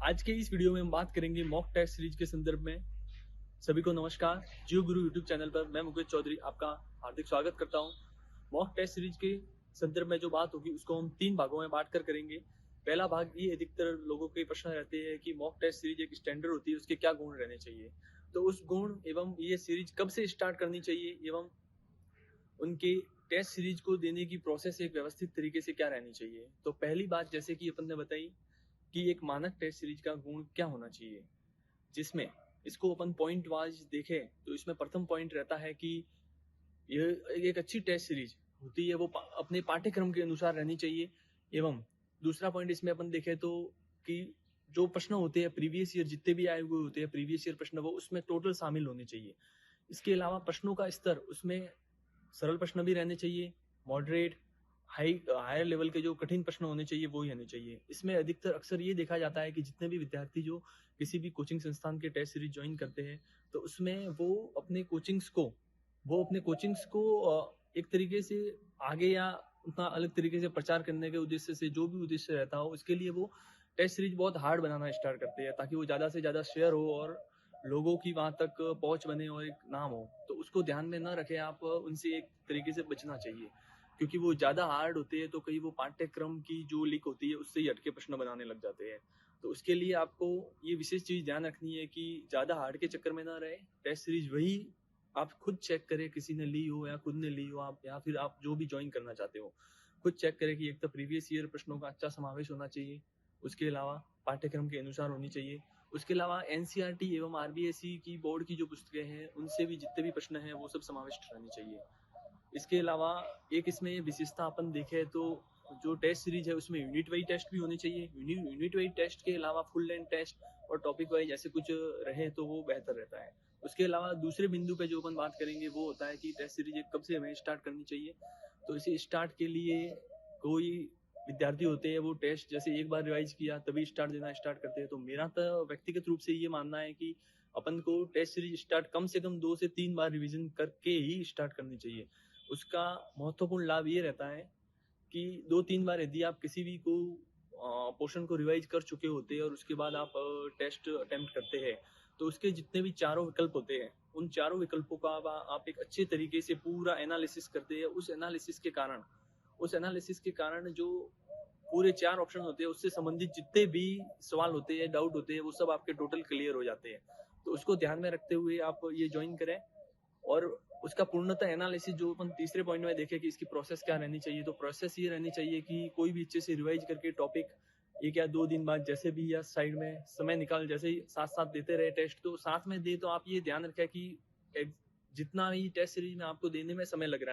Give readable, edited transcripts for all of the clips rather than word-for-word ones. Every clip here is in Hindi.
आज के इस वीडियो में हम बात करेंगे मॉक टेस्ट सीरीज के संदर्भ में। सभी को नमस्कार। जियो गुरु यूट्यूब चैनल पर मैं मुकेश चौधरी आपका हार्दिक स्वागत करता हूं। मॉक टेस्ट सीरीज के संदर्भ में जो बात होगी उसको हम 3 भागों में बांट कर करेंगे। पहला भाग ये अधिकतर लोगों के प्रश्न रहते हैं कि मॉक टेस्ट सीरीज एक स्टैंडर्ड होती है, उसके क्या गुण रहने चाहिए, तो उस गुण एवं ये सीरीज कब से स्टार्ट करनी चाहिए एवं उनके टेस्ट सीरीज को देने की प्रोसेस एक व्यवस्थित तरीके से क्या रहनी चाहिए। तो पहली बात जैसे कि अपन ने बताई कि एक मानक टेस्ट सीरीज का गुण क्या होना चाहिए, जिसमें इसको अपन पॉइंट वाइज देखें तो इसमें प्रथम पॉइंट रहता है कि यह एक अच्छी टेस्ट सीरीज होती है वो अपने पाठ्यक्रम के अनुसार रहनी चाहिए। एवं दूसरा पॉइंट इसमें अपन देखें तो कि जो प्रश्न होते हैं प्रीवियस ईयर जितने भी आए हुए होते हैं प्रीवियस ईयर प्रश्न वो उसमें टोटल शामिल होने चाहिए। इसके अलावा प्रश्नों का स्तर उसमें सरल प्रश्न भी रहने चाहिए, मॉडरेट हायर लेवल के जो कठिन प्रश्न होने चाहिए वो ही होने चाहिए। इसमें अधिकतर अक्सर ये देखा जाता है कि जितने भी विद्यार्थी जो किसी भी कोचिंग संस्थान के टेस्ट सीरीज ज्वाइन करते हैं तो उसमें वो अपने कोचिंग्स को एक तरीके से आगे या उतना अलग तरीके से प्रचार करने के उद्देश्य से जो भी उद्देश्य रहता हो उसके लिए वो टेस्ट सीरीज बहुत हार्ड बनाना स्टार्ट करते हैं ताकि वो ज़्यादा से ज़्यादा शेयर हो और लोगों की वहां तक पहुंच बने और एक नाम हो। तो उसको ध्यान में ना रखें आप, उनसे एक तरीके से बचना चाहिए क्योंकि वो ज़्यादा हार्ड होते हैं तो कहीं वो पाठ्यक्रम की जो लीक होती है उससे ही हटके प्रश्न बनाने लग जाते हैं। तो उसके लिए आपको ये विशेष चीज़ ध्यान रखनी है कि ज़्यादा हार्ड के चक्कर में ना रहे। टेस्ट सीरीज वही आप खुद चेक करें, किसी ने ली हो या खुद ने ली हो आप, या फिर आप जो भी ज्वाइन करना चाहते हो खुद चेक करें कि एक तो प्रीवियस ईयर प्रश्नों का अच्छा समावेश होना चाहिए, उसके अलावा पाठ्यक्रम के अनुसार होनी चाहिए, उसके अलावा एनसीईआरटी एवं आरबीएसई की बोर्ड की जो पुस्तकें हैं उनसे भी जितने भी प्रश्न हैं वो सब समाविष्ट रहनी चाहिए। इसके अलावा एक इसमें विशेषता अपन देखें तो जो टेस्ट सीरीज है उसमें यूनिट वाइज टेस्ट भी होने चाहिए। यूनिट वाइज टेस्ट के अलावा फुल लेंथ टेस्ट और टॉपिक वाइज ऐसे कुछ रहे तो वो बेहतर रहता है। उसके अलावा दूसरे बिंदु पे जो अपन बात करेंगे वो होता है कि टेस्ट सीरीज कब से हमें स्टार्ट करनी चाहिए। तो इसे स्टार्ट के लिए कोई विद्यार्थी होते हैं वो टेस्ट जैसे एक बार रिवाइज किया तभी स्टार्ट करते हैं। तो मेरा तो व्यक्तिगत रूप से ये मानना है कि अपन को टेस्ट सीरीज स्टार्ट कम से कम 2 से 3 बार रिवीजन करके ही स्टार्ट करनी चाहिए। उसका महत्वपूर्ण लाभ ये रहता है कि 2-3 बार यदि आप किसी भी को पोर्शन को रिवाइज कर चुके होते हैं और उसके बाद आप टेस्ट अटेम्प्ट करते हैं तो उसके जितने भी चारों विकल्प होते हैं उन चारों विकल्पों का आप एक अच्छे तरीके से पूरा एनालिसिस करते हैं। उस एनालिसिस के कारण जो पूरे 4 ऑप्शन होते हैं उससे संबंधित जितने भी सवाल होते हैं, डाउट होते हैं, वो सब आपके टोटल क्लियर हो जाते हैं। तो उसको ध्यान में रखते हुए आप ये ज्वाइन करें और उसका पूर्णतः एनालिसिस जो अपन तीसरे पॉइंट में देखें कि इसकी प्रोसेस क्या रहनी चाहिए। तो प्रोसेस ये रहनी चाहिए कि कोई भी अच्छे से रिवाइज करके टॉपिक 1 या 2 दिन बाद जैसे भी या साइड में समय निकाल जैसे ही साथ साथ देते रहे टेस्ट, तो साथ में दे तो आप ये ध्यान रखें कि जितना भी टेस्ट सीरीज में आपको देने में समय लग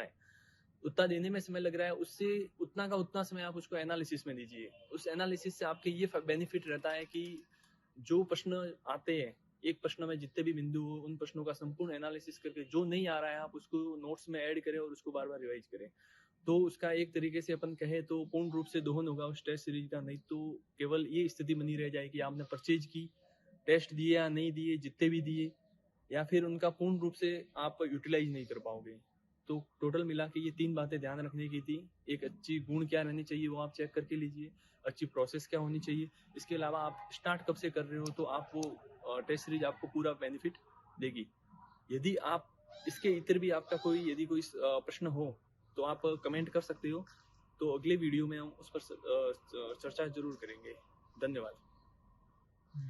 रहा है उससे उतना का उतना समय आप उसको एनालिसिस में दीजिए। उस एनालिसिस से आपके ये बेनिफिट रहता है कि जो प्रश्न आते हैं एक प्रश्न में जितने भी बिंदु हो उन प्रश्नों का संपूर्ण एनालिसिस करके जो नहीं आ रहा है आप उसको नोट्स में ऐड करें और उसको बार बार रिवाइज करें। तो उसका एक तरीके से अपन कहें तो पूर्ण रूप से दोहन होगा उस टेस्ट सीरीज का। नहीं तो केवल ये स्थिति बनी रह जाएगी आपने परचेज की, टेस्ट दिए या नहीं दिए, जितने भी दिए, या फिर उनका पूर्ण रूप से आप यूटिलाइज नहीं कर पाओगे। तो टोटल मिला के ये 3 बातें ध्यान रखने की थी। एक अच्छी गुण क्या रहनी चाहिए वो आप चेक करके लीजिए, अच्छी प्रोसेस क्या होनी चाहिए। इसके अलावा आप स्टार्ट कब से कर रहे हो तो आप वो टेस्ट सीरीज आपको पूरा बेनिफिट देगी। यदि आप इसके इतर भी आपका कोई यदि कोई प्रश्न हो तो आप कमेंट कर सकते हो। तो अगले वीडियो में हम उस पर चर्चा जरूर करेंगे। धन्यवाद।